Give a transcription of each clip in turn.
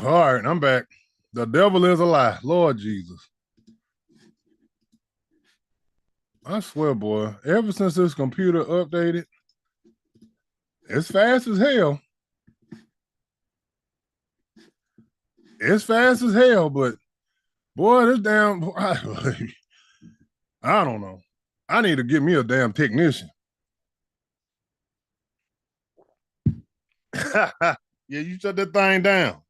All right, I'm back. The devil is a lie. Lord Jesus. I swear, boy, ever since this computer updated, it's fast as hell. It's fast as hell, but boy, this damn, I don't know. I need to get me a damn technician. Yeah, you shut that thing down.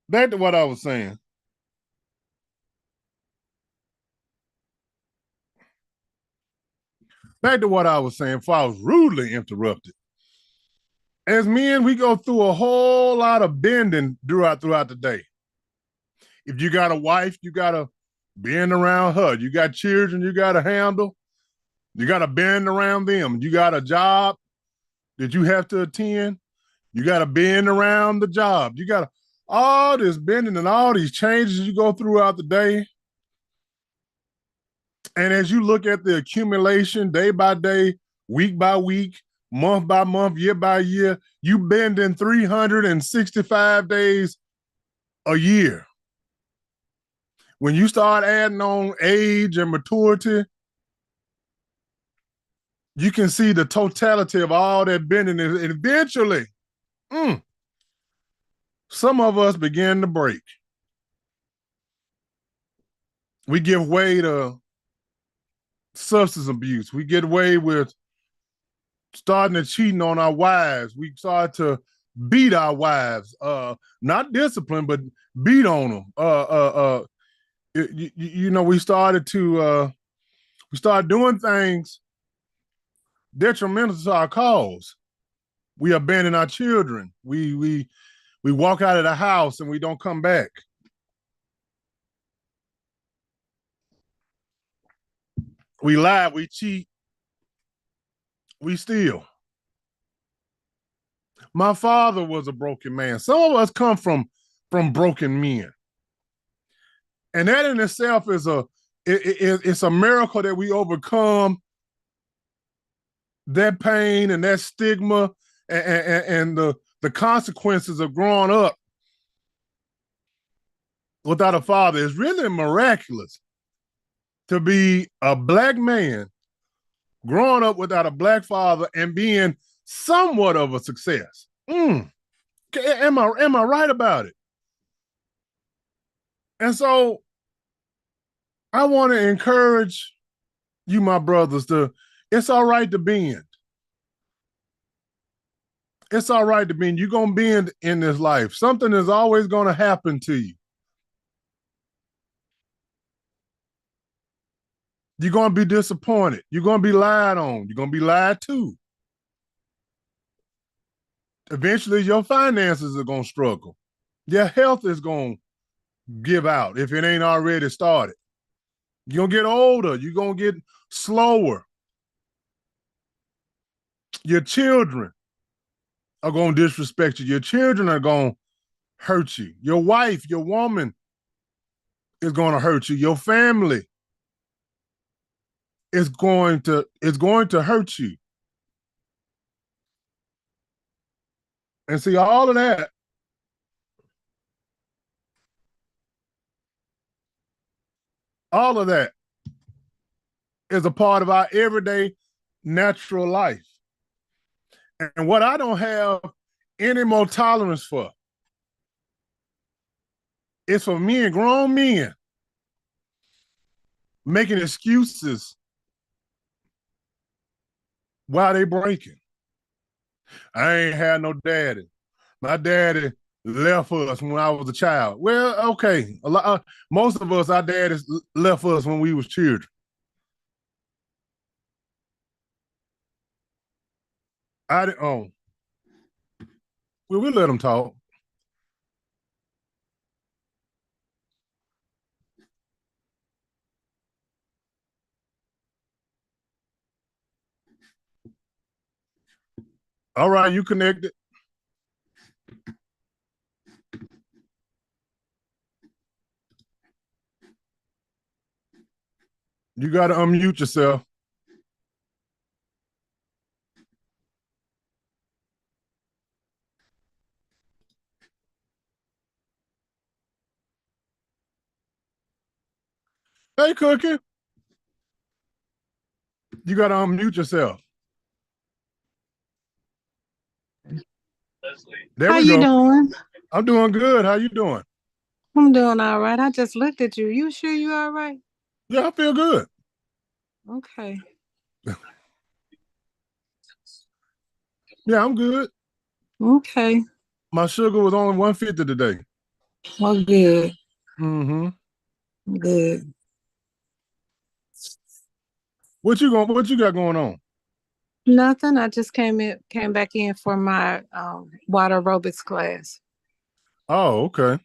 Back to what I was saying. Back to what I was saying before I was rudely interrupted. As men, we go through a whole lot of bending throughout the day. If you got a wife, you gotta bend around her. You got children, you gotta handle. You gotta bend around them. You got a job that you have to attend. You gotta bend around the job. You gotta all this bending and all these changes you go throughout the day. And as you look at the accumulation day by day, week by week, month by month, year by year, you bend in 365 days a year. When you start adding on age and maturity, you can see the totality of all that bending. And eventually, some of us begin to break. We give way to substance abuse. We get away with starting to cheating on our wives. We start to beat our wives, not discipline, but beat on them. We started doing things detrimental to our cause. We abandon our children. We walk out of the house and we don't come back. We lie, we cheat, we steal. My father was a broken man. Some of us come from broken men. And that in itself is it's a miracle that we overcome that pain and that stigma and the consequences of growing up without a father. It's really miraculous to be a black man growing up without a black father and being somewhat of a success. Am I right about it? And so I want to encourage you, my brothers, it's all right to bend. It's all right to bend. You're going to bend in this life. Something is always going to happen to you. You're going to be disappointed. You're going to be lied on. You're going to be lied to. Eventually, your finances are going to struggle. Your health is going to give out if it ain't already started. You're going to get older. You're going to get slower. Your children are going to disrespect you. Your children are going to hurt you. Your wife, your woman is going to hurt you. Your family is going to hurt you. And see, all of that is a part of our everyday natural life. And what I don't have any more tolerance for is for men, grown men, making excuses while they breaking. I ain't had no daddy. My daddy left us when I was a child. Well, okay. Most of us, our daddies left us when we was children. I didn't. Oh, well, we let them talk. All right, you connected. You got to unmute yourself. Hey, Cookie, you got to unmute yourself. There How we you go. doing? I'm doing good. How you doing? I'm doing all right. I just looked at you. You sure you all right? Yeah, I feel good. Okay. Yeah, I'm good. Okay. My sugar was only 150 today. Well, good. Mm-hmm. Good. What you got going on? Nothing. I just came back in for my water aerobics class. Oh, okay.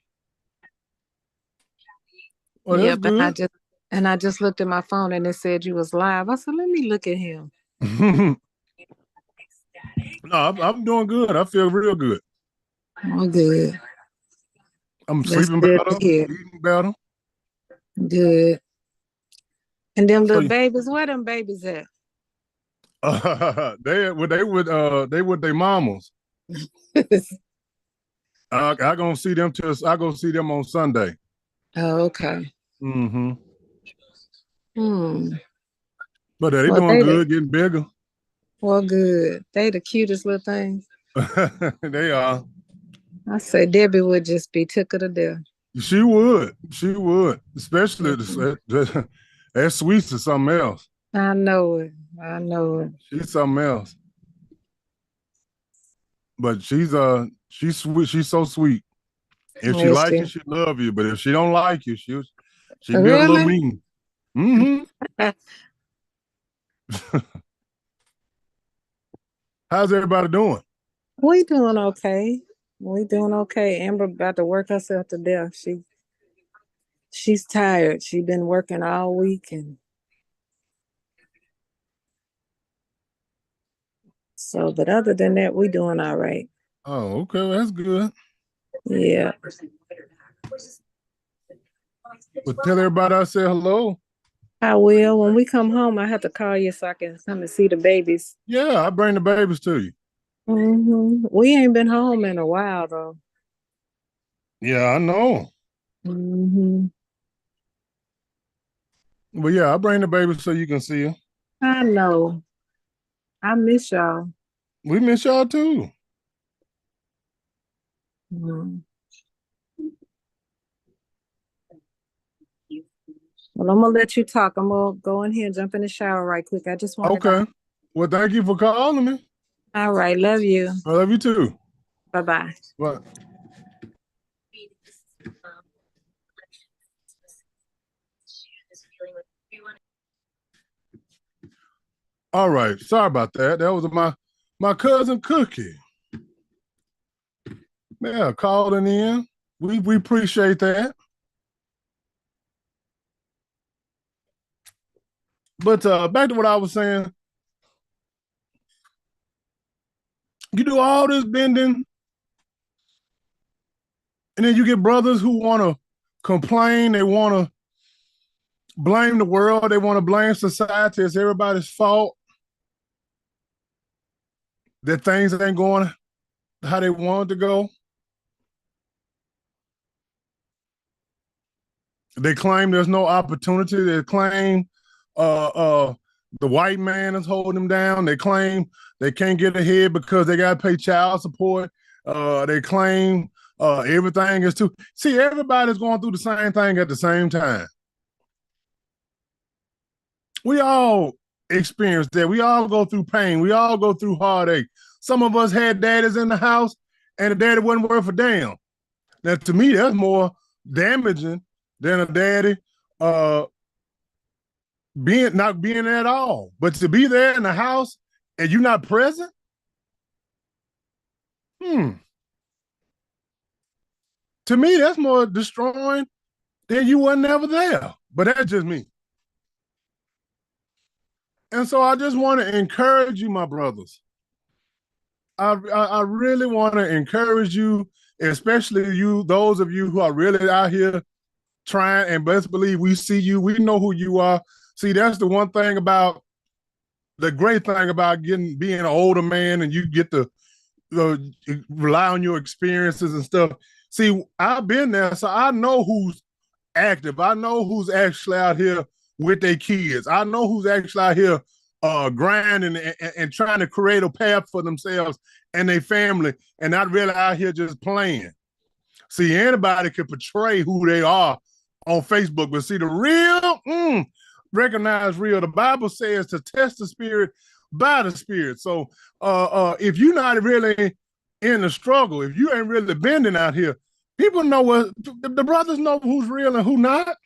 Well, that's Yep, good. and I just looked at my phone and it said you was live. I said, let me look at him. No, I'm doing good. I feel real good. Oh, good. I'm That's sleeping good to better, hear. eating better. Good. And them So little babies, where them babies at? they with their mamas. I gonna see them till I go see them on Sunday. Oh, okay. Mm-hmm. Hmm. But they Well, doing good, getting bigger. good. They the cutest little things. They are. I say Debbie would just be took of the death. She would. She would. Especially Mhm. that sweets is something else. I know it. I know it. She's something else. But she's sweet. She's so sweet. If she Yes, like you, dear. she love you. But if she don't like you, she can be a little Really? mean. Mm-hmm. How's everybody doing? We doing okay. We doing okay. Amber about to work herself to death. She's tired. She been working all week and so but other than that, we doing all right. Oh, okay. Well, that's good. Yeah. But tell everybody I said hello. I will. When we come home, I have to call you so I can come and see the babies. Yeah, I bring the babies to you. We ain't been home in a while though. Yeah, I know. hmm But yeah, I bring the babies so you can see them. I know. I miss y'all. We miss y'all too. Mhm. Well, I'm gonna let you talk. I'm gonna go in here and jump in the shower right quick. I just wanted to. Okay. Well, thank you for calling me. All right, love you. I love you too. Bye bye. But all right. Sorry about that. That was my cousin Cookie. Yeah, calling in. We appreciate that. But back to what I was saying, you do all this bending, and then you get brothers who want to complain. They want to blame the world. They want to blame society. It's everybody's fault that things ain't going how they want to go. They claim there's no opportunity. They claim uh, uh, the white man is holding them down. They claim they can't get ahead because they got to pay child support. They claim everything is too. See, everybody's going through the same thing at the same time. We all experience that. We all go through pain. We all go through heartache. Some of us had daddies in the house, and the daddy wasn't worth a damn. Now, to me, that's more damaging than a daddy uh, being not being there at all. But to be there in the house and you're not present, hmm. To me, that's more destroying than you were never there. But that's just me. And so I just want to encourage you, my brothers. I really want to encourage you, especially you, those of you who are really out here trying, and best believe we see you, we know who you are. See, that's the one thing about the great thing about being an older man, and you get to rely on your experiences and stuff. See, I've been there, so I know who's active. I know who's actually out here with their kids. I know who's actually out here grinding and trying to create a path for themselves and their family, and not really out here just playing. See, anybody can portray who they are on Facebook, but see, the real, recognize real. The Bible says to test the spirit by the spirit. So if you're not really in the struggle, if you ain't really bending out here, people know what the brothers know who's real and who not.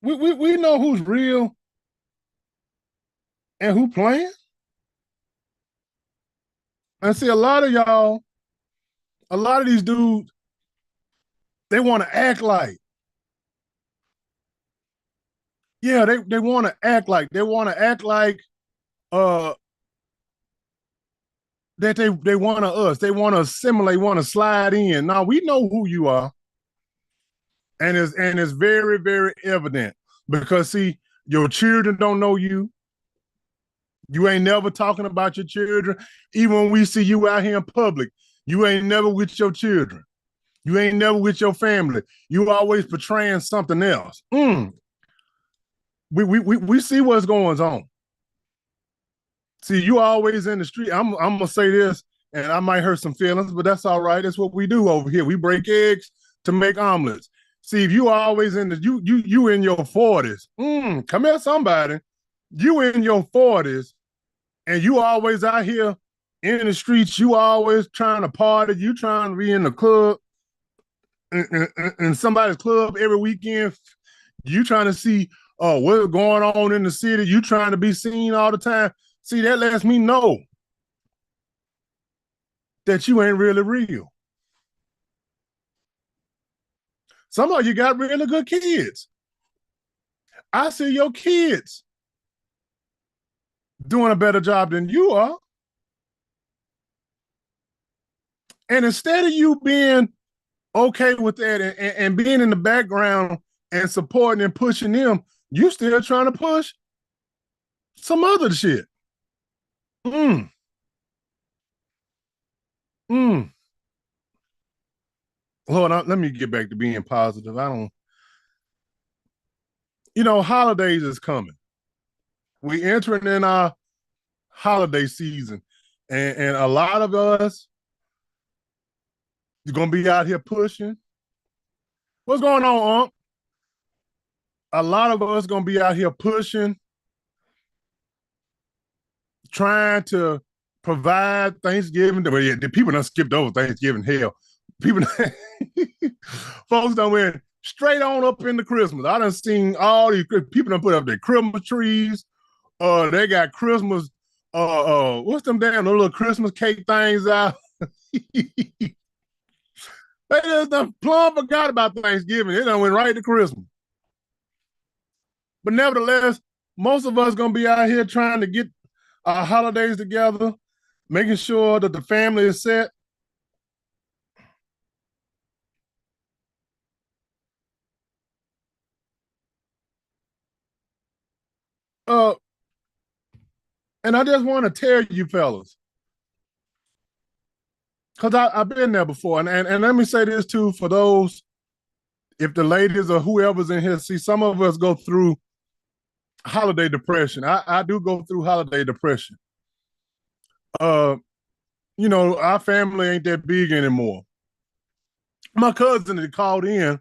We know who's real and who playing. And see, a lot of y'all, a lot of these dudes, they want to act like, yeah, they want to act like, uh that they want us. They want to assimilate, want to slide in. Now we know who you are. And it's very, very evident because see, your children don't know you. You ain't never talking about your children. Even when we see you out here in public, you ain't never with your children. You ain't never with your family. You always portraying something else. We see what's going on. See, you always in the street. I'm gonna say this, and I might hurt some feelings, but that's all right. That's what we do over here. We break eggs to make omelets. See, if you always in the you in your 40s, come here, somebody. You in your 40s, and you always out here in the streets. You always trying to party. You trying to be in the club, in somebody's club every weekend. You trying to see what's going on in the city. You trying to be seen all the time. See, that lets me know that you ain't really real. Some of you got really good kids. I see your kids doing a better job than you are. And instead of you being okay with that and being in the background and supporting and pushing them, you still trying to push some other shit. Lord, let me get back to being positive. Holidays is coming. We entering in our holiday season, and a lot of us are gonna be out here pushing. What's going on, Unc? A lot of us gonna be out here pushing, trying to provide Thanksgiving. Well, yeah, the people done skipped over Thanksgiving. Hell, people, folks done went straight on up into Christmas. I done seen all these people done put up their Christmas trees. They got Christmas. What's them damn little Christmas cake things out? They just done plumb forgot about Thanksgiving. They done went right to Christmas. But nevertheless, most of us gonna be out here trying to get our holidays together, making sure that the family is set. And I just want to tell you fellas, because I've been there before, and let me say this too for those, if the ladies or whoever's in here, see, some of us go through holiday depression. I do go through holiday depression. Our family ain't that big anymore. My cousin that called in,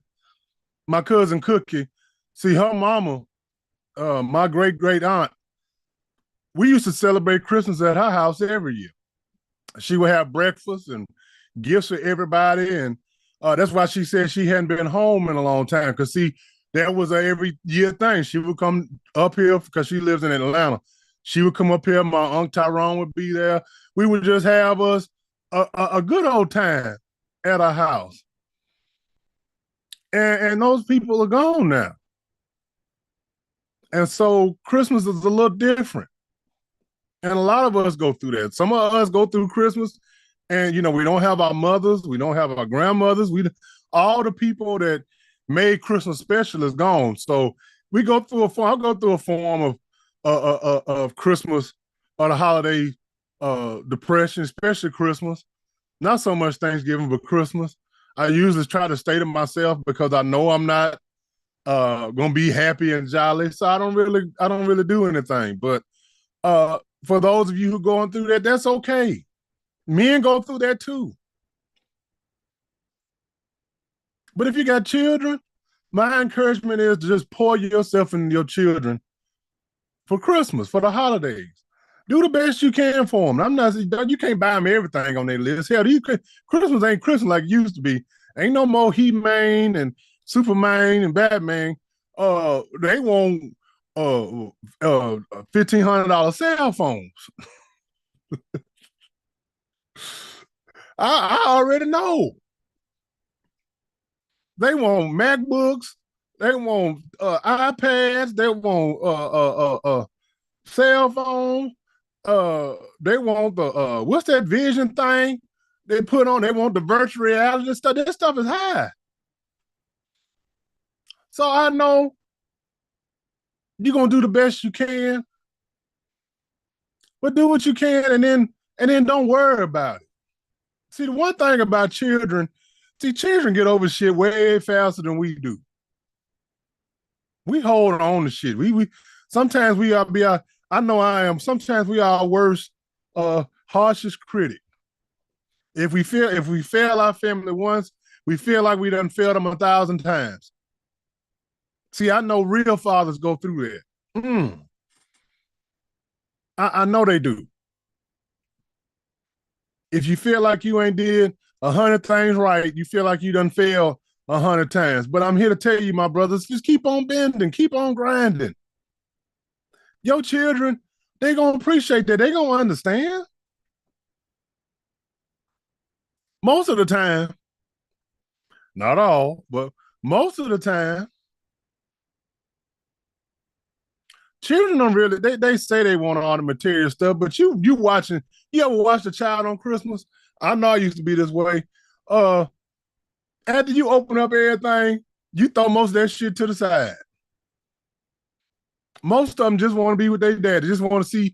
my cousin Cookie, see, her mama, my great aunt, we used to celebrate Christmas at her house every year. She would have breakfast and gifts for everybody, and that's why she said she hadn't been home in a long time. Because see, that was a every year thing. She would come up here because she lives in Atlanta. She would come up here. My Uncle Tyrone would be there. We would just have us a good old time at our house. And those people are gone now. And so Christmas is a little different. And a lot of us go through that. Some of us go through Christmas and, we don't have our mothers. We don't have our grandmothers. All the people that made Christmas special is gone. So we go through a form. I go through a form of Christmas or the holiday depression, especially Christmas. Not so much Thanksgiving, but Christmas. I usually try to stay to myself because I know I'm not gonna be happy and jolly. So I don't really do anything. But for those of you who are going through that, that's okay. Men go through that too. But if you got children, my encouragement is to just pour yourself and your children for Christmas, for the holidays. Do the best you can for them. I'm not. You can't buy them everything on their list. Hell, Christmas ain't Christmas like it used to be. Ain't no more He-Man and Superman and Batman. They want $1,500 cell phones. I already know. They want MacBooks. They want iPads. They want cell phone. They want the what's that vision thing they put on? They want the virtual reality stuff. That stuff is high. So I know you're gonna do the best you can, but do what you can, and then don't worry about it. See, the one thing about children, children get over shit way faster than we do. We hold on to shit. We sometimes we are be our, I know I am. Sometimes we are our worst, harshest critic. If we fail our family once, we feel like we done failed them 1,000 times. See, I know real fathers go through that. I know they do. If you feel like you ain't did 100 things right, you feel like you done failed 100 times. But I'm here to tell you, my brothers, just keep on bending, keep on grinding. Your children, they gonna appreciate that. They gonna understand. Most of the time, not all, but most of the time, children don't really. They say they want all the material stuff, but you watching. You ever watch a child on Christmas? I know I used to be this way. Uh, After you open up everything, you throw most of that shit to the side. Most of them just want to be with their dad. They just want to see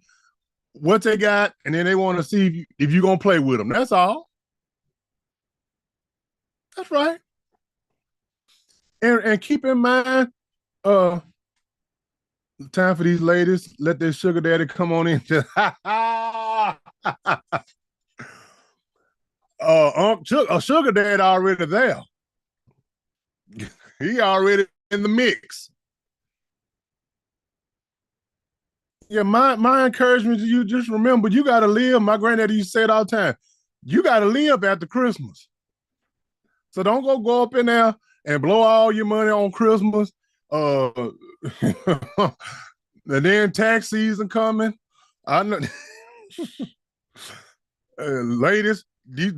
what they got, and then they want to see if you're gonna play with them. That's all. That's right. And keep in mind, uh, time for these ladies, let their sugar daddy come on in. A sugar dad already there. He already in the mix. Yeah, my encouragement to you, just remember, you got to live. My granddaddy used to say it all the time. You got to live after Christmas. So don't go up in there and blow all your money on Christmas. Uh, and then tax season coming. I know, ladies. See,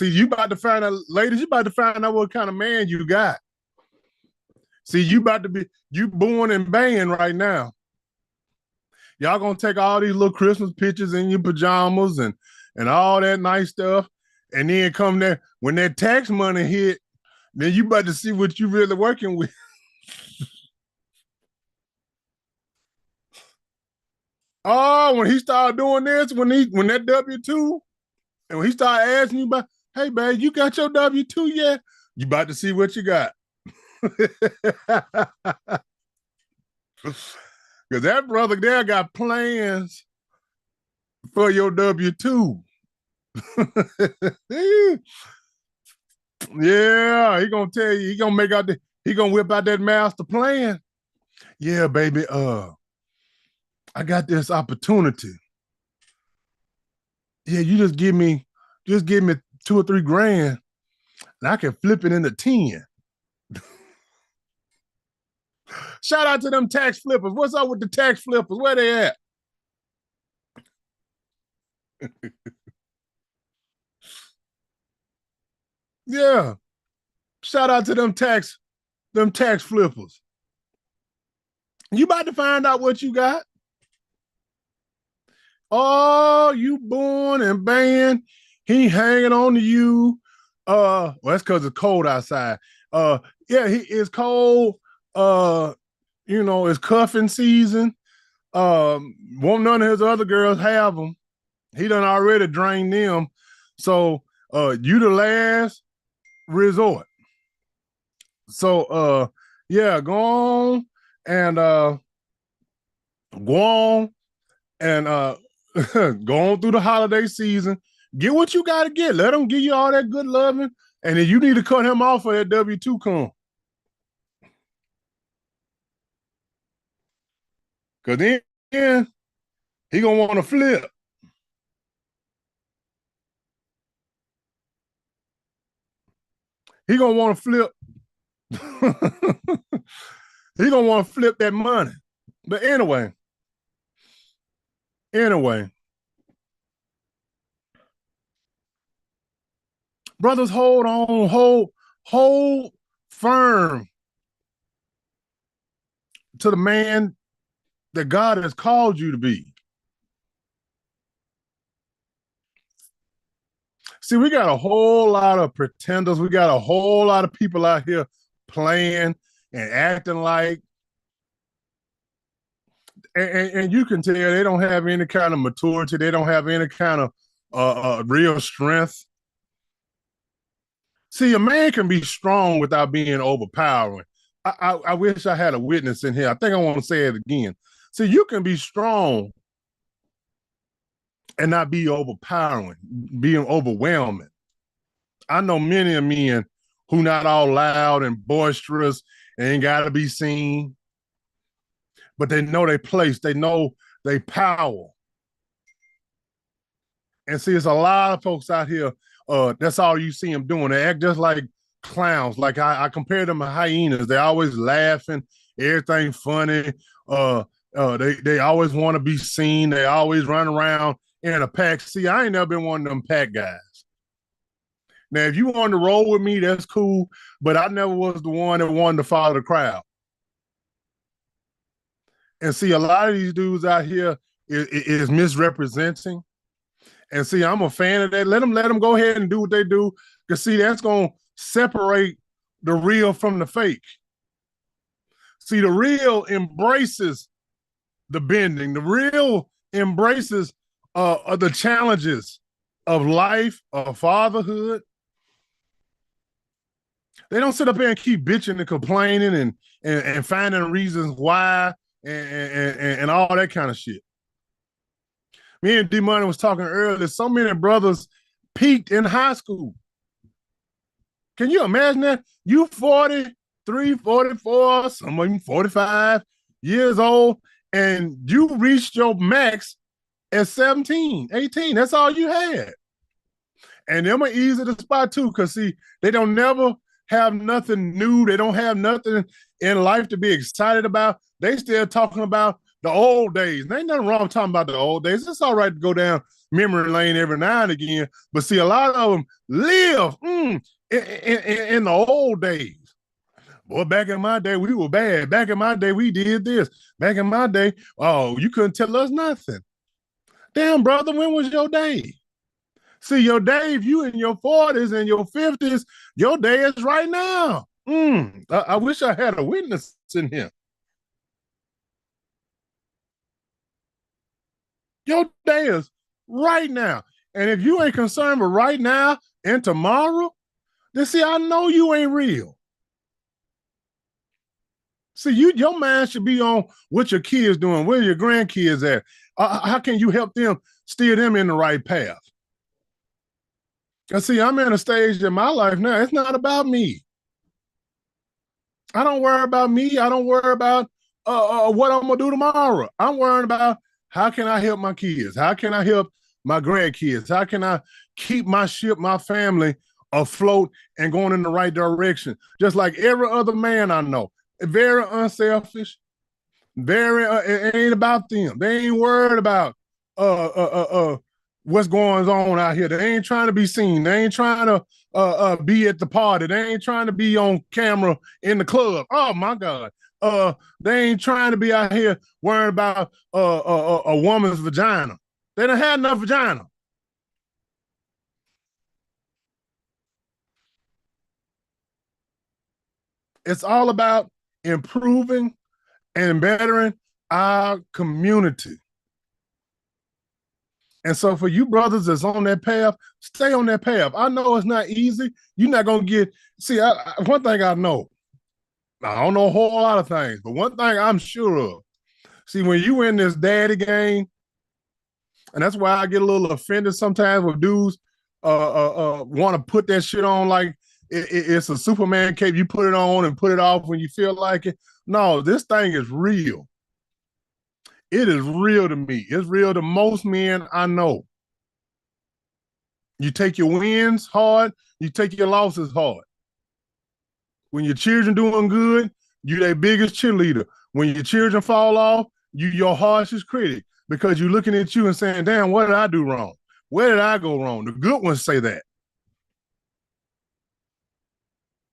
you about to find out, ladies. You about to find out what kind of man you got. See, you born and banging right now. Y'all gonna take all these little Christmas pictures in your pajamas and all that nice stuff, and then come there when that tax money hit, then you about to see what you really working with. Oh, when he started doing this, when that W-2, and when he started asking you about, hey man, you got your W-2 yet? You about to see what you got. Because that brother there got plans for your W-2. Yeah, he gonna tell you, he gonna whip out that master plan. Yeah, baby, I got this opportunity. Yeah, you just give me 2 or 3 grand, and I can flip it into 10. Shout out to them tax flippers. What's up with the tax flippers? Where they at? Yeah. Shout out to them tax flippers. You about to find out what you got. Oh, you born and banging. He hanging on to you. Well, that's because it's cold outside. Yeah, it's cold. It's cuffing season. Won't none of his other girls have them. He done already drained them. So you the last resort. So yeah, and go on and go on through the holiday season. Get what you got to get. Let him give you all that good loving, and then you need to cut him off for that W-2 come. Cause then he gonna want to flip. He gonna want to flip. He gonna want to flip that money. But anyway, brothers, hold on, hold firm to the man that God has called you to be. See, we got a whole lot of pretenders. We got a whole lot of people out here playing and acting like, and you can tell they don't have any kind of maturity. They don't have any kind of real strength. See, a man can be strong without being overpowering. I wish I had a witness in here. I think I want to say it again. See, you can be strong and not be overpowering, being overwhelming. I know many of men who not all loud and boisterous and ain't got to be seen, but they know their place. They know they power. And see, it's a lot of folks out here. That's all you see them doing. They act just like clowns. Like I compare them to hyenas. They always laughing, everything funny. They always want to be seen. They always run around in a pack. See, I ain't never been one of them pack guys. Now, if you want to roll with me, that's cool. But I never was the one that wanted to follow the crowd. And see, a lot of these dudes out here is misrepresenting. And see, I'm a fan of that. Let them go ahead and do what they do. Because see, that's going to separate the real from the fake. See, the real embraces the bending. The real embraces the challenges of life, of fatherhood. They don't sit up here and keep bitching and complaining and finding reasons why and all that kind of shit. Me and D-Money was talking earlier. So many brothers peaked in high school. Can you imagine that? You 43, 44, some of them 45 years old, and you reached your max at 17, 18. That's all you had. And them are easy to spot too, because see, they don't never have nothing new. They don't have nothing in life to be excited about. They still talking about the old days. There ain't nothing wrong talking about the old days. It's all right to go down memory lane every now and again. But see, a lot of them live in the old days. Boy, back in my day, we were bad. Back in my day, we did this. Back in my day, oh, you couldn't tell us nothing. Damn, brother, when was your day? See, your day, if you in your 40s and your 50s, your day is right now. I wish I had a witness in here. Your day is right now. And if you ain't concerned with right now and tomorrow, then see, I know you ain't real. See, your mind should be on what your kids doing, where your grandkids at. How can you help them steer them in the right path? And see, I'm in a stage in my life now. It's not about me. I don't worry about me. I don't worry about what I'm gonna do tomorrow. I'm worrying about how can I help my kids? How can I help my grandkids? How can I keep my ship, my family afloat and going in the right direction? Just like every other man I know. Very unselfish. Very it ain't about them. They ain't worried about what's going on out here. They ain't trying to be seen. They ain't trying to be at the party. They ain't trying to be on camera in the club. Oh my God. They ain't trying to be out here worrying about a woman's vagina. They don't have enough vagina. It's all about improving and bettering our community. And so for you brothers that's on that path, stay on that path. I know it's not easy. You're not going to get, see, one thing I know, I don't know a whole lot of things, but one thing I'm sure of, see, when you in this daddy game, and that's why I get a little offended sometimes with dudes want to put that shit on like it's a Superman cape. You put it on and put it off when you feel like it. No, this thing is real. It is real to me. It's real to most men I know. You take your wins hard, you take your losses hard. When your children doing good, you their biggest cheerleader. When your children fall off, you your harshest critic because you're looking at you and saying, damn, what did I do wrong? Where did I go wrong? The good ones say that.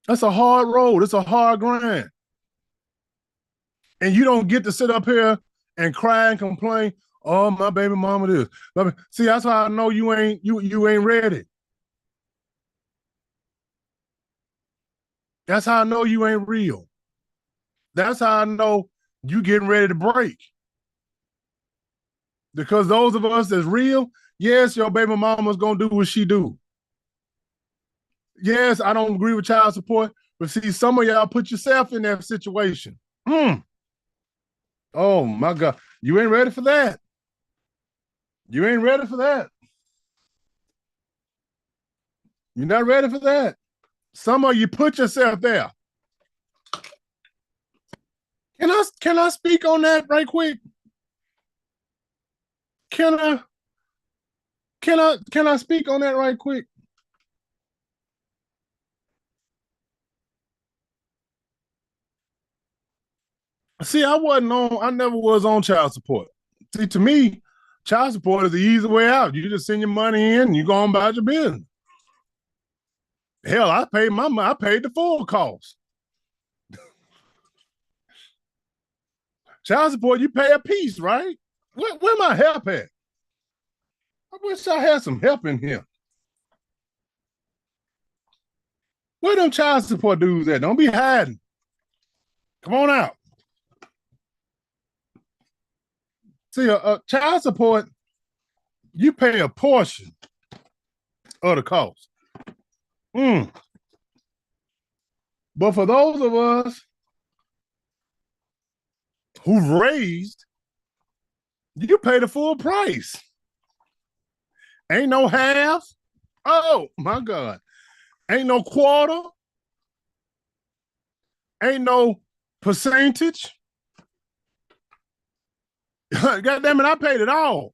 That's a hard road. It's a hard grind. And you don't get to sit up here and cry and complain, oh, my baby mama this. See, that's how I know you ain't ready. That's how I know you ain't real. That's how I know you getting ready to break. Because those of us that's real, yes, your baby mama's gonna do what she do. Yes, I don't agree with child support, but see, some of y'all put yourself in that situation. Oh my God, you ain't ready for that. You ain't ready for that. You're not ready for that. Some of you put yourself there. Can I speak on that right quick? Can I speak on that right quick? See, I never was on child support. See, to me, child support is the easy way out. You just send your money in and you go on about your business. Hell, I paid the full cost. Child support, you pay a piece, right? Where my help at? I wish I had some help in here. Where them child support dudes at? Don't be hiding. Come on out. See, child support, you pay a portion of the cost. But for those of us who've raised, you pay the full price. Ain't no half. Oh my God. Ain't no quarter. Ain't no percentage. God damn it, I paid it all.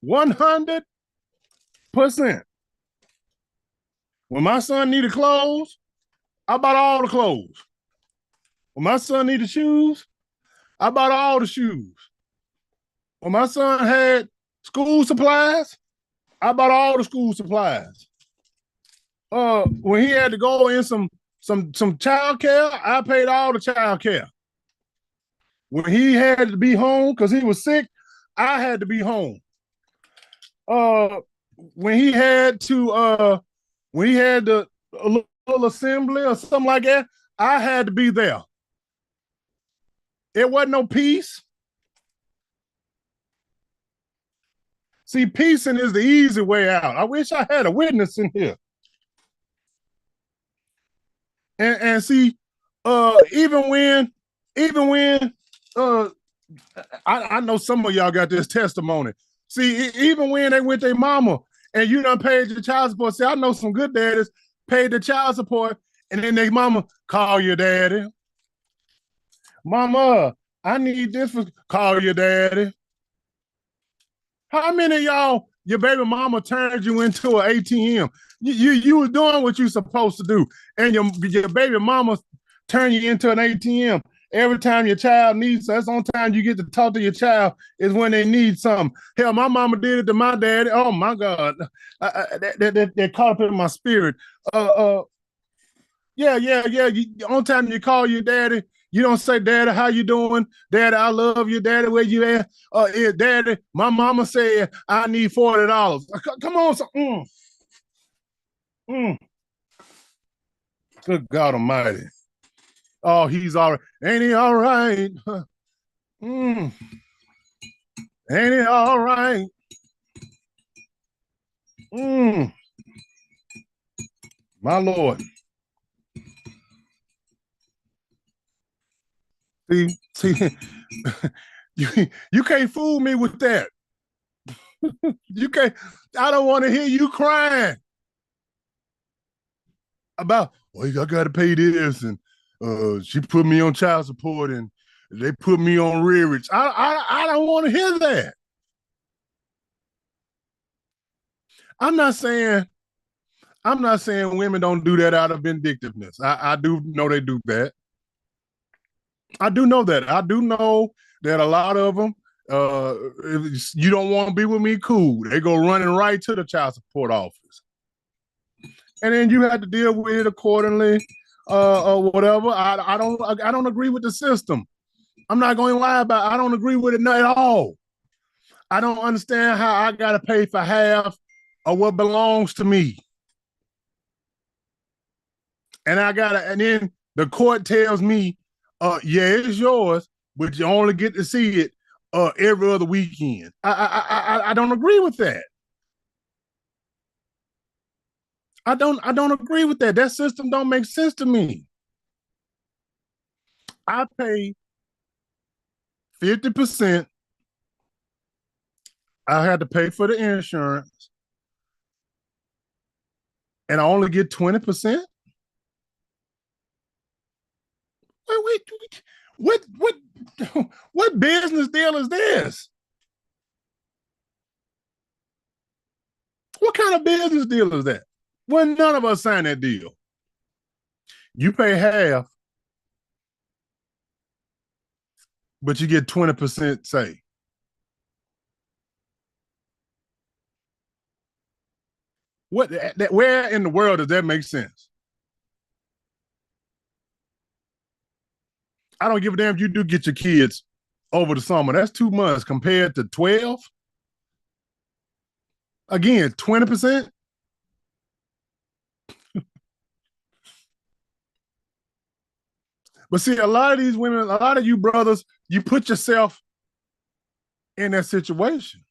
100%. When my son needed clothes, I bought all the clothes. When my son needed shoes, I bought all the shoes. When my son had school supplies, I bought all the school supplies. When he had to go in some child care, I paid all the child care. When he had to be home because he was sick, I had to be home. When he had the a little assembly or something like that, I had to be there. It wasn't no peace. See, piecing is the easy way out. I wish I had a witness in here. And see, even when I know some of y'all got this testimony. See, even when they with their mama and you done paid your child support, see, I know some good daddies paid the child support and then their mama call your daddy. Mama, I need this for call your daddy. How many of y'all, your baby mama turned you into an ATM? You were doing what you supposed to do, and your baby mama turned you into an ATM. Every time your child needs, that's the only time you get to talk to your child is when they need something. Hell, my mama did it to my daddy. Oh my God, that caught up in my spirit. Yeah. The only time you call your daddy, you don't say, Daddy, how you doing? Daddy, I love you. Daddy, where you at? Daddy, my mama said I need $40. Come on. Good God Almighty. Oh, he's all right. Ain't he all right? Mm. Ain't it all right? Mm. My Lord. See, you can't fool me with that. You can't. I don't want to hear you crying about. Well, I got to pay this, and she put me on child support, and they put me on rearage. I don't want to hear that. I'm not saying I'm not saying women don't do that out of vindictiveness. I do know they do that. I do know that. I do know that a lot of them, if you don't want to be with me, cool. They go running right to the child support office, and then you have to deal with it accordingly, or whatever. I don't agree with the system. I'm not going to lie about it. I don't agree with it not at all. I don't understand how I got to pay for half of what belongs to me, and then the court tells me, yeah, it's yours, but you only get to see it every other weekend. I don't agree with that. I don't agree with that. That system don't make sense to me. I pay 50%. I had to pay for the insurance, and I only get 20%. Wait, what business deal is this? What kind of business deal is that? Well, none of us signed that deal. You pay half, but you get 20% say. Where in the world does that make sense? I don't give a damn if you do get your kids over the summer. That's 2 months compared to 12. Again, 20%. But see, a lot of these women, a lot of you brothers, you put yourself in that situation.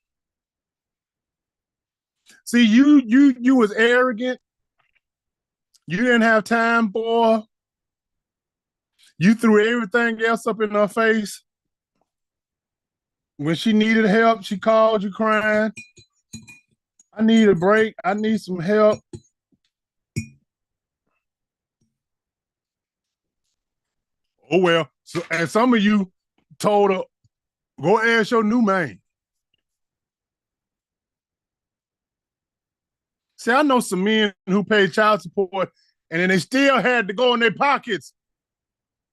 See, you was arrogant. You didn't have time for. You threw everything else up in her face. When she needed help, she called you crying. I need a break. I need some help. Oh well. So, and some of you told her, go ask your new man. See, I know some men who pay child support and then they still had to go in their pockets.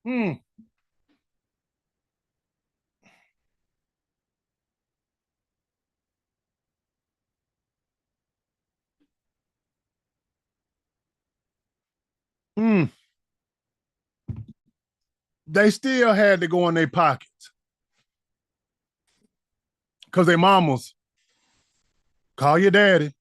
Hmm. Hmm. They still had to go in their pockets because their mamas call your daddy.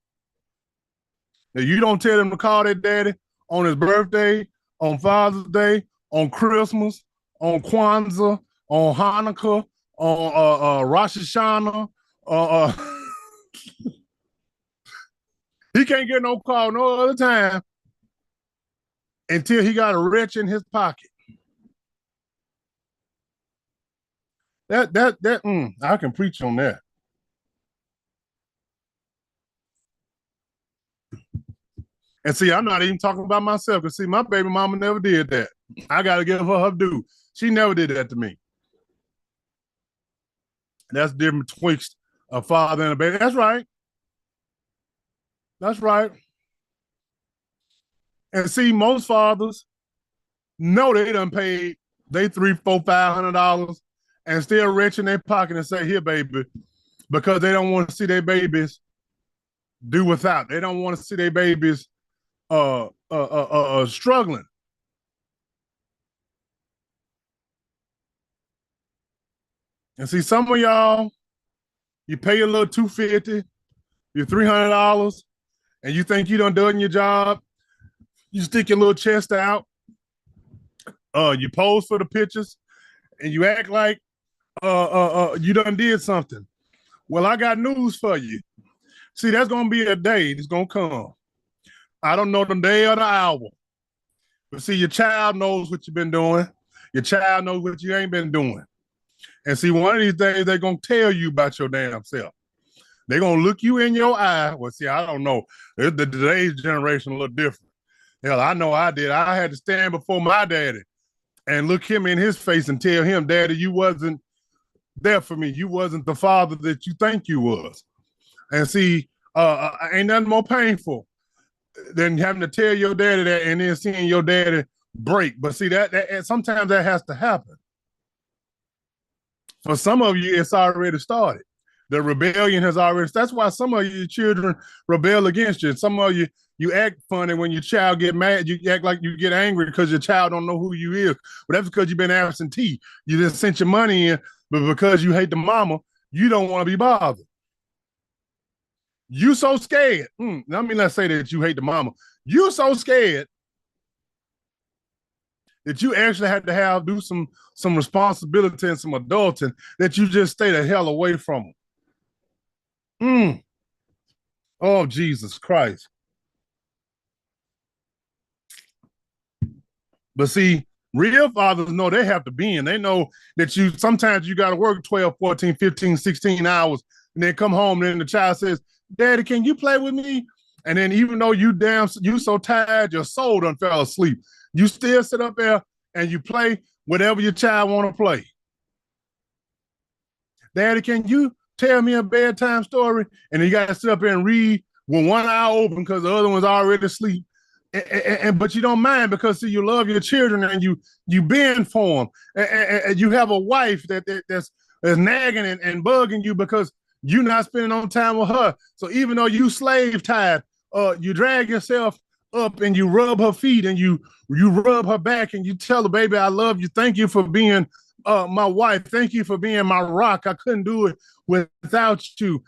Now, you don't tell them to call their daddy on his birthday, on Father's Day, on Christmas, on Kwanzaa, on Hanukkah, on Rosh Hashanah. He can't get no call no other time until he got a wrench in his pocket. I can preach on that. And see, I'm not even talking about myself because see, my baby mama never did that. I got to give her her due. She never did that to me. That's different betwixt a father and a baby. That's right. That's right. And see, most fathers know they done paid they three, four, $500 and still rich in their pocket and say, "Here, baby," because they don't want to see their babies do without. They don't want to see their babies struggling. And see, some of y'all, you pay your little $250, your $300, and you think you done done your job. You stick your little chest out. You pose for the pictures, and you act like You done did something. Well, I got news for you. See, that's gonna be a day that's gonna come. I don't know the day or the hour, but see, your child knows what you've been doing. Your child knows what you ain't been doing. And see, one of these days they're gonna tell you about your damn self. They're gonna look you in your eye. Well, see, I don't know. Today's generation a little different. Hell, I know I did. I had to stand before my daddy and look him in his face and tell him, Daddy, you wasn't there for me. You wasn't the father that you think you was. And see, ain't nothing more painful than having to tell your daddy that and then seeing your daddy break. But see, that sometimes that has to happen. For some of you, it's already started. The rebellion has already. That's why some of your children rebel against you. Some of you act funny when your child get mad. You act like you get angry because your child don't know who you is. But that's because you've been absentee. You just sent your money in, but because you hate the mama, you don't want to be bothered. You so scared. Let's say that you hate the mama. You so scared that you actually had to do some responsibility and some adulting that you just stay the hell away from them. Oh, Jesus Christ. But see, real fathers know they have to be in. They know that sometimes you got to work 12, 14, 15, 16 hours and then come home and then the child says, Daddy, can you play with me? And then even though you so tired, your soul done fell asleep. You still sit up there and you play whatever your child want to play. Daddy, can you tell me a bedtime story? And you got to sit up there and read with one eye open because the other one's already asleep. But you don't mind because see, you love your children and you bend for them. And you have a wife that's nagging and bugging you because you're not spending no time with her. So even though you slave tired, you drag yourself up and you rub her feet and you rub her back and you tell her, baby, I love you. Thank you for being my wife. Thank you for being my rock. I couldn't do it without you.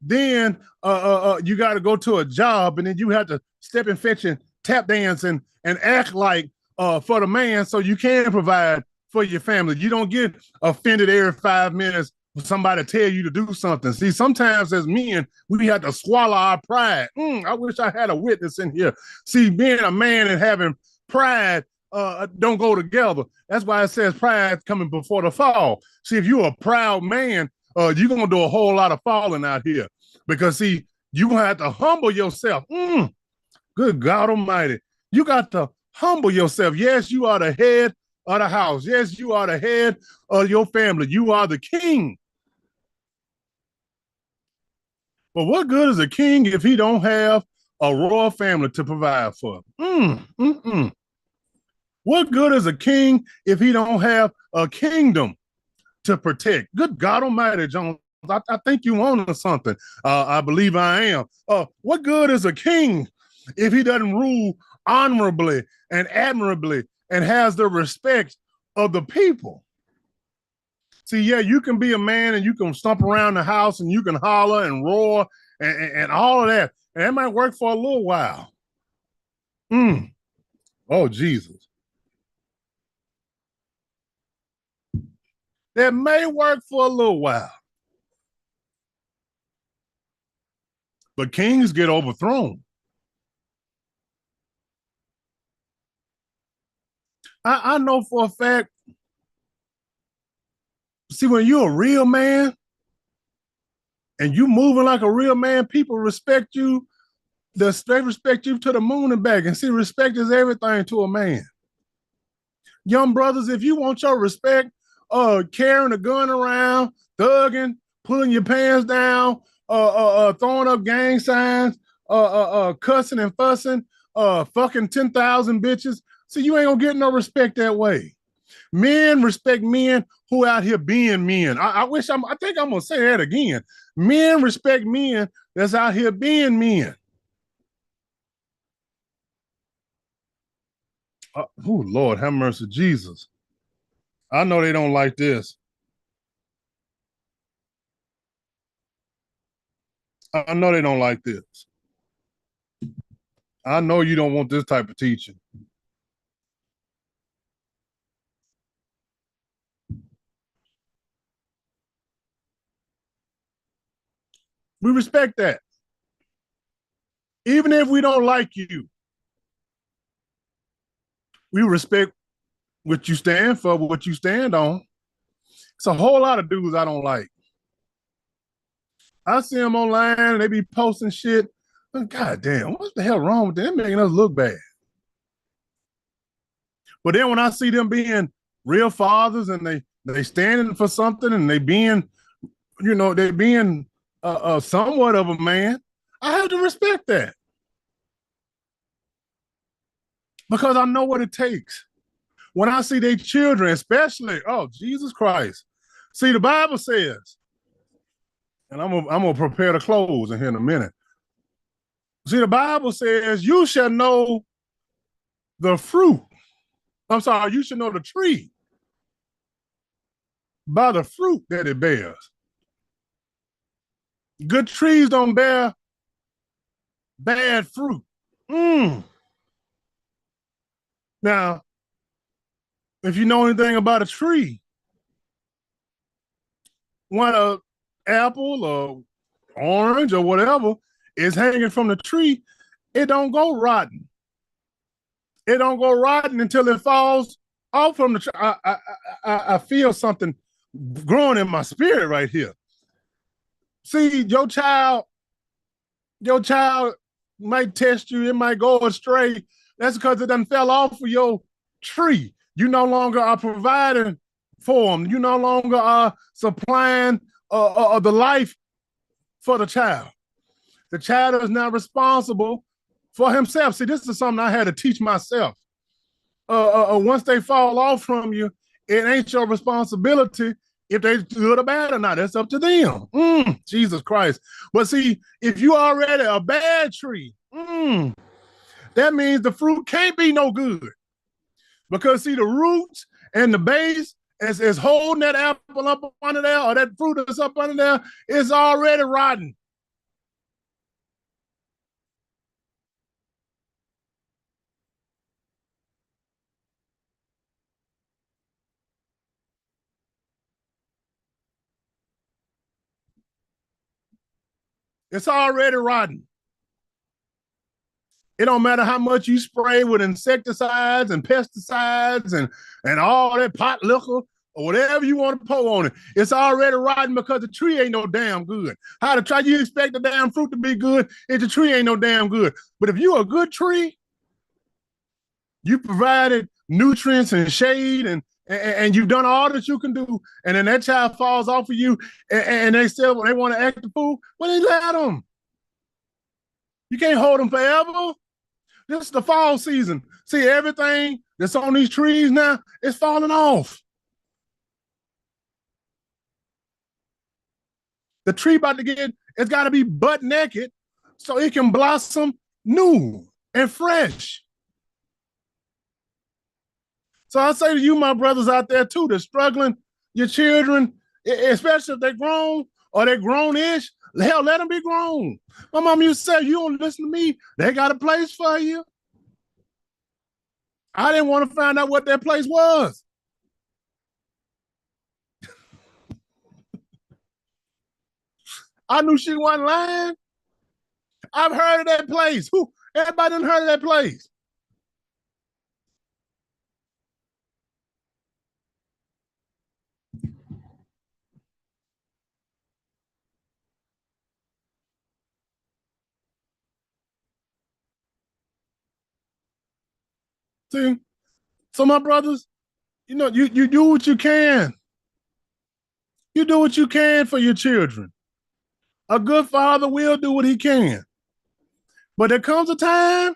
Then you got to go to a job and then you have to step and fetch and tap dance and act like for the man so you can provide for your family. You don't get offended every 5 minutes for somebody to tell you to do something. See, sometimes as men, we have to swallow our pride. I wish I had a witness in here. See, being a man and having pride don't go together. That's why it says pride coming before the fall. See, if you're a proud man, you're going to do a whole lot of falling out here because, see, you're going to have to humble yourself. Good God Almighty. You got to humble yourself. Yes, you are the head of the house. Yes, you are the head of your family. You are the king. But what good is a king if he don't have a royal family to provide for him? What good is a king if he don't have a kingdom to protect? Good God Almighty, Jones. I think you on something. I believe I am. What good is a king if he doesn't rule honorably and admirably and has the respect of the people? See, yeah, you can be a man and you can stomp around the house and you can holler and roar and all of that. And that might work for a little while. Oh, Jesus. That may work for a little while. But kings get overthrown. I know for a fact, see, when you're a real man and you moving like a real man, people respect you. They respect you to the moon and back. And see, respect is everything to a man. Young brothers, if you want your respect, carrying a gun around, thugging, pulling your pants down, throwing up gang signs, cussing and fussing, fucking 10,000 bitches. See, you ain't gonna get no respect that way. Men respect men who out here being men. I think I'm gonna say that again. Men respect men that's out here being men. Oh, Lord, have mercy, Jesus. I know they don't like this. I know they don't like this. I know you don't want this type of teaching. We respect that. Even if we don't like you, we respect what you stand for, what you stand on. It's a whole lot of dudes I don't like. I see them online and they be posting shit. God damn, what the hell wrong with them? They're making us look bad. But then when I see them being real fathers and they standing for something and they being, they being somewhat of a man, I have to respect that because I know what it takes. When I see their children, especially, oh, Jesus Christ. See, the Bible says, and I'm gonna prepare to close in here in a minute. See, the Bible says, you shall know the fruit. I'm sorry, you should know the tree by the fruit that it bears. Good trees don't bear bad fruit. Now, if you know anything about a tree, when an apple or orange or whatever is hanging from the tree, it don't go rotten. It don't go rotten until it falls off from the tree. I feel something growing in my spirit right here. See, your child might test you, it might go astray. That's because it done fell off of your tree. You no longer are providing for them. You no longer are supplying the life for the child. The child is not responsible for himself. See, this is something I had to teach myself. Once they fall off from you, it ain't your responsibility if they good or bad or not. That's up to them. Jesus Christ. But see, if you already a bad tree, that means the fruit can't be no good. Because see, the roots and the base is holding that apple up under there or that fruit that's up under there is already rotten. It's already rotten. It don't matter how much you spray with insecticides and pesticides and all that pot liquor or whatever you want to pour on it. It's already rotten because the tree ain't no damn good. How to try you expect the damn fruit to be good if the tree ain't no damn good. But if you a good tree, you provided nutrients and shade and you've done all that you can do, and then that child falls off of you and they still they want to act the fool, well, they let them. You can't hold them forever. This is the fall season. See, everything that's on these trees now is falling off. The tree about to get, it's got to be butt naked so it can blossom new and fresh. So I say to you, my brothers out there too, that's struggling, your children, especially if they're grown or they're grown-ish, hell, let them be grown. My mom used to say, you don't listen to me, they got a place for you. I didn't want to find out what that place was. I knew she wasn't lying. I've heard of that place. Who? Everybody done heard of that place. See, so my brothers, you do what you can. You do what you can for your children. A good father will do what he can. But there comes a time,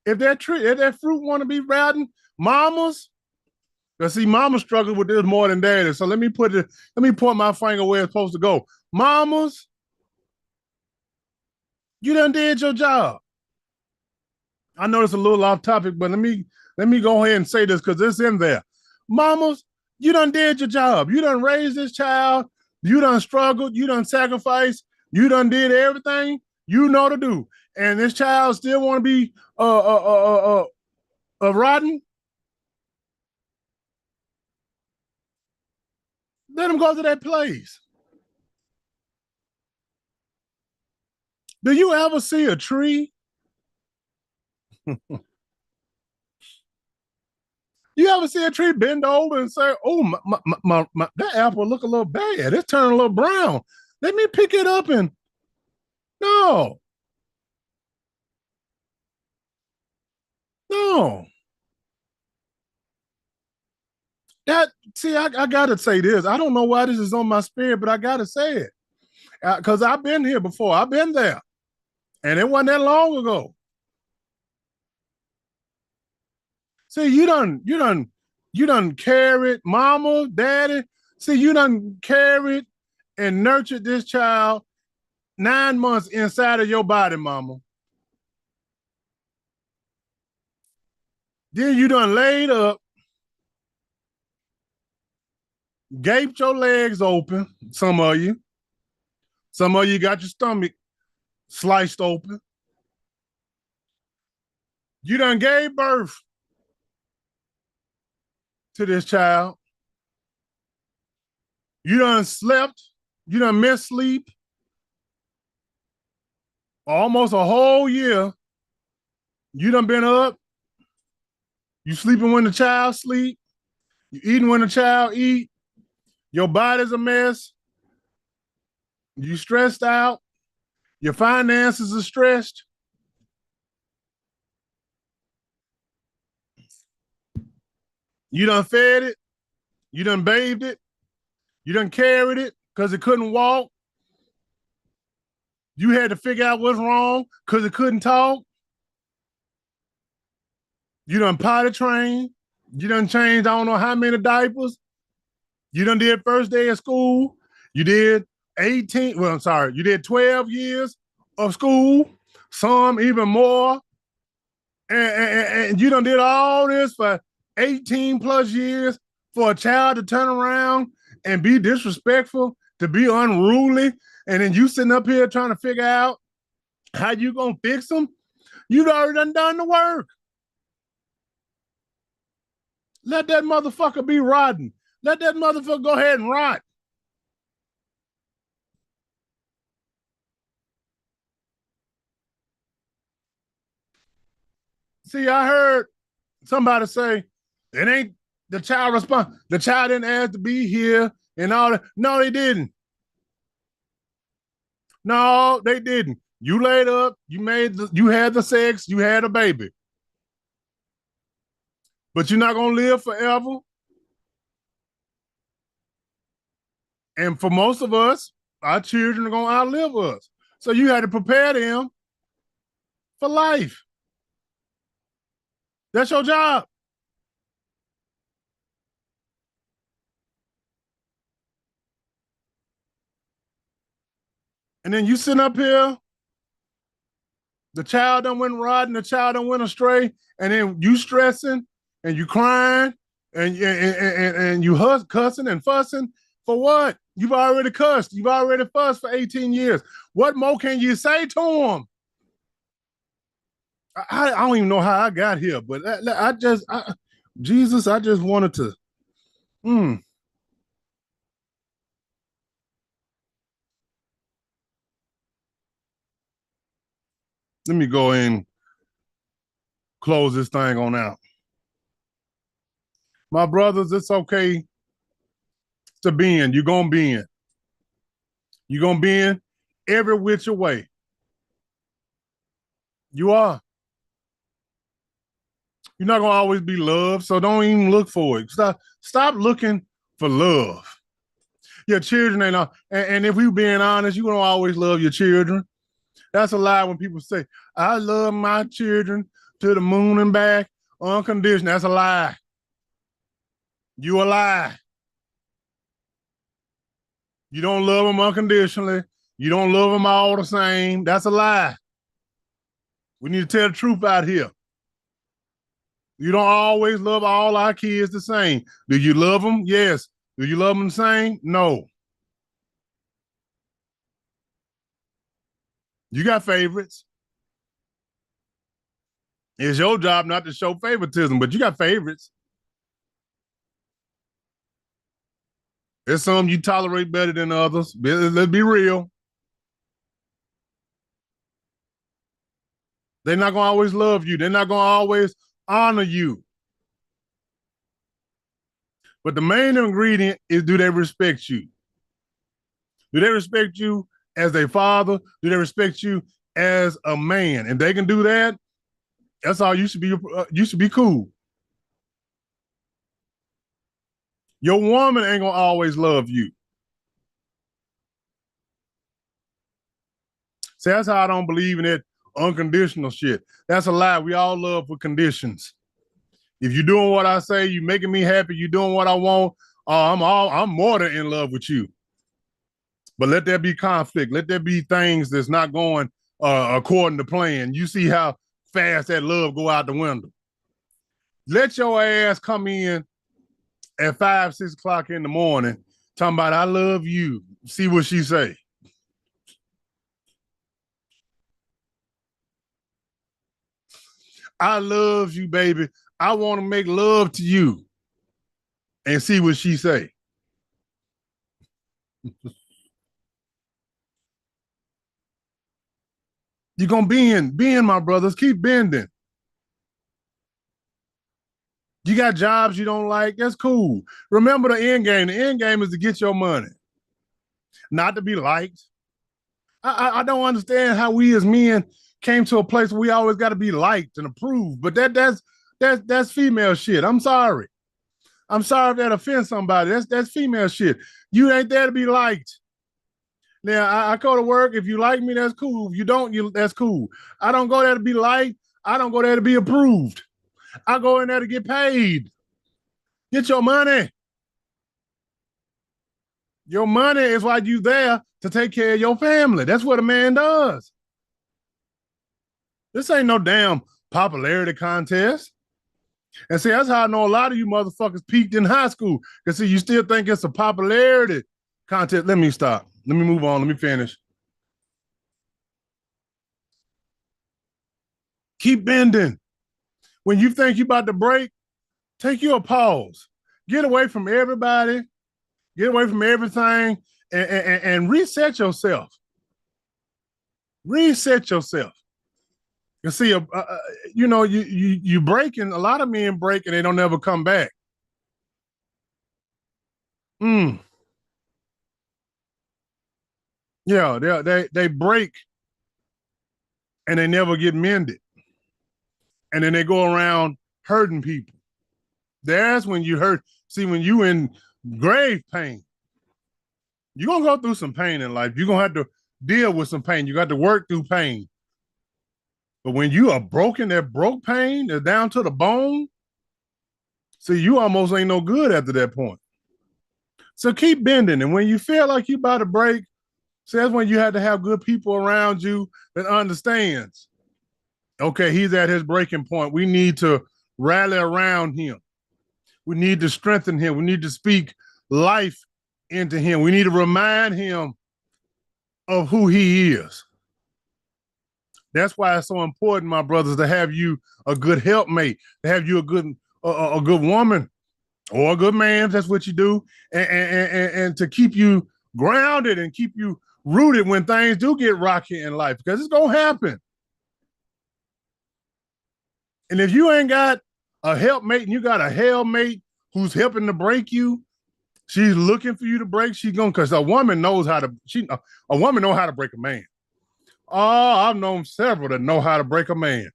if that fruit want to be rotten, mamas, because see, mama struggle with this more than daddy. So let me point my finger where it's supposed to go. Mamas, you done did your job. I know it's a little off topic, but let me go ahead and say this because it's in there. Mamas, you done did your job. You done raised this child. You done struggled. You done sacrificed. You done did everything you know to do. And this child still want to be rotten. Let him go to that place. Do you ever see a tree? You ever see a tree bend over and say, "Oh, that apple look a little bad. It's turning a little brown. Let me pick it up and no, no." That see, I gotta say this. I don't know why this is on my spirit, but I gotta say it because I've been here before. I've been there, and it wasn't that long ago. See, you done carried mama, daddy. See, you done carried and nurtured this child 9 months inside of your body, mama. Then you done laid up, gaped your legs open, some of you. Some of you got your stomach sliced open. You done gave birth to this child. You done slept. You done missed sleep almost a whole year. You done been up. You sleeping when the child sleep. You eating when the child eat. Your body's a mess. You stressed out. Your finances are stressed. You done fed it. You done bathed it. You done carried it because it couldn't walk. You had to figure out what's wrong because it couldn't talk. You done potty trained. You done changed I don't know how many diapers. You done did first day of school. You did 18, well, I'm sorry, you did 12 years of school, some even more. And you done did all this for 18 plus years for a child to turn around and be disrespectful, to be unruly, and then you sitting up here trying to figure out how you gonna fix them. You've already done the work. Let that motherfucker be rotten. Let that motherfucker go ahead and rot. See, I heard somebody say it ain't the child response. The child didn't ask to be here and all that. No, they didn't. No, they didn't. You laid up, you had the sex, you had a baby. But you're not gonna live forever. And for most of us, our children are gonna outlive us. So you had to prepare them for life. That's your job. And then you sitting up here, the child done went rotten, the child done went astray, and then you stressing and you crying and you cussing and fussing for what? You've already cussed. You've already fussed for 18 years. What more can you say to them? I don't even know how I got here, but Jesus, I just wanted to. Mm, Let me go and close this thing on out. My brothers, it's okay to bend. You're gonna bend. You're gonna bend every which way. You are. You're not gonna always be loved, so don't even look for it. Stop looking for love. Your children ain't and if we being honest, you don't always love your children. That's a lie when people say, I love my children to the moon and back unconditional. That's a lie. You a lie. You don't love them unconditionally. You don't love them all the same. That's a lie. We need to tell the truth out here. You don't always love all our kids the same. Do you love them? Yes. Do you love them the same? No. You got favorites. It's your job not to show favoritism, but you got favorites. There's some you tolerate better than others. Let's be real. They're not gonna always love you. They're not gonna always honor you. But the main ingredient is, do they respect you? Do they respect you as a father? Do they respect you as a man? And they can do that. That's all. You should be. You should be cool. Your woman ain't gonna always love you. See, that's how I don't believe in it unconditional shit. That's a lie. We all love with conditions. If you're doing what I say, you making me happy, you doing what I want, I'm more than in love with you. But let there be conflict. Let there be things that's not going according to plan. You see how fast that love go out the window. Let your ass come in at 5, 6 o'clock in the morning talking about I love you. See what she say. I love you, baby. I want to make love to you. And see what she say. You're gonna bend, my brothers. Keep bending. You got jobs you don't like, that's cool. Remember the end game. The end game is to get your money, not to be liked. I don't understand how we as men came to a place where we always got to be liked and approved. But that's female shit. I'm sorry. I'm sorry if that offends somebody. That's female shit. You ain't there to be liked. Now I go to work. If you like me, that's cool. If you don't, that's cool. I don't go there to be liked. I don't go there to be approved. I go in there to get paid. Get your money. Your money is why you there to take care of your family. That's what a man does. This ain't no damn popularity contest. And see, that's how I know a lot of you motherfuckers peaked in high school. Because see, you still think it's a popularity contest. Let me stop. Let me move on. Let me finish. Keep bending. When you think you about to break, take you a pause. Get away from everybody. Get away from everything and reset yourself. Reset yourself. You see, you breaking. A lot of men break and they don't ever come back. Mm. Yeah, they break and they never get mended, and then they go around hurting people. That's when you hurt. See, when you in grave pain, you're gonna go through some pain in life. You're gonna have to deal with some pain. You got to work through pain. But when you are broken, that broke pain, they're down to the bone. See, you almost ain't no good after that point. So keep bending. And when you feel like you about to break, see, that's when you have to have good people around you that understands. Okay, he's at his breaking point. We need to rally around him. We need to strengthen him. We need to speak life into him. We need to remind him of who he is. That's why it's so important, my brothers, to have you a good helpmate, to have you a good woman or a good man. If that's what you do, and to keep you grounded and keep you rooted when things do get rocky in life, because it's gonna happen. And if you ain't got a helpmate and you got a hellmate who's helping to break you, she's looking for you to break. She's going, because a woman knows how to. A woman know how to break a man. Oh, I've known several that know how to break a man.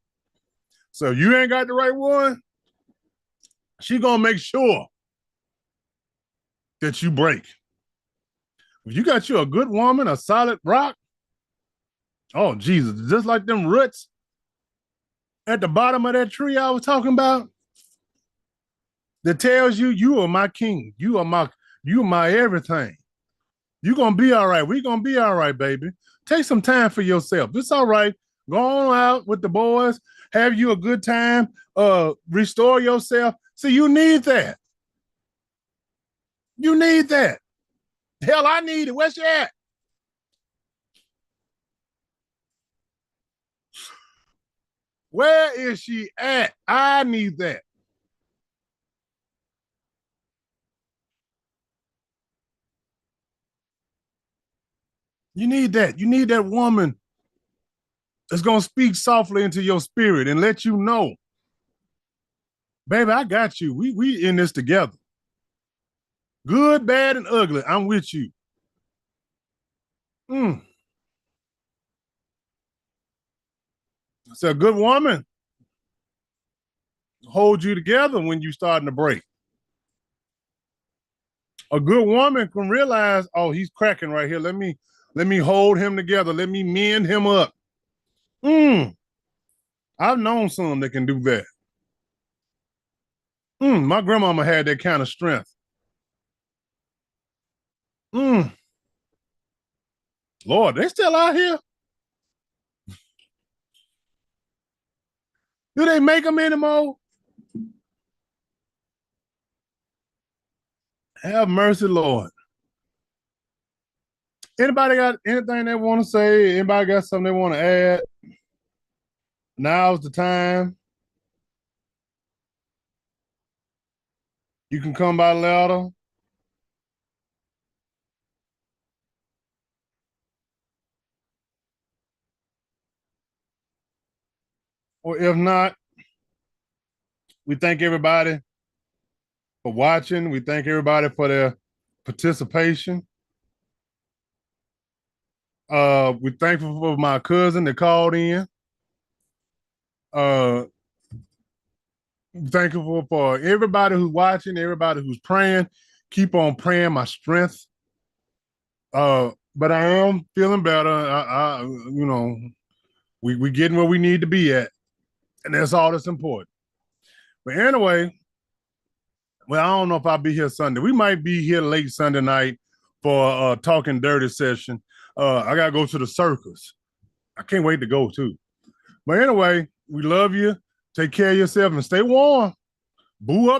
So you ain't got the right one, she gonna make sure that you break. If you got you a good woman, a solid rock, oh Jesus, just like them roots at the bottom of that tree I was talking about, that tells you you are my king, you are my everything. You gonna be all right. We gonna be all right, baby. Take some time for yourself. It's all right. Go on out with the boys. Have you a good time. Restore yourself. See, you need that. You need that. Hell, I need it. Where's she at? Where is she at? I need that. You need that. You need that woman It's gonna speak softly into your spirit and let you know, baby, I got you. We in this together. Good, bad, and ugly. I'm with you. Mm. So a good woman hold you together when you starting to break. A good woman can realize, oh, he's cracking right here. Let me hold him together. Let me mend him up. Mm. I've known some that can do that. My grandmama had that kind of strength. Mm. Lord, they still out here? Do they make them anymore? Have mercy, Lord. Anybody got anything they want to say? Anybody got something they want to add? Now's the time. You can come by louder. Or if not, we thank everybody for watching. We thank everybody for their participation. We're thankful for my cousin that called in. Uh, thankful for everybody who's watching, everybody who's praying. Keep on praying my strength. But I am feeling better. We getting where we need to be at, and that's all that's important. But anyway, well, I don't know if I'll be here Sunday. We might be here late Sunday night for a talking dirty session. I gotta go to the circus. I can't wait to go too. But anyway, we love you. Take care of yourself and stay warm. Boo up.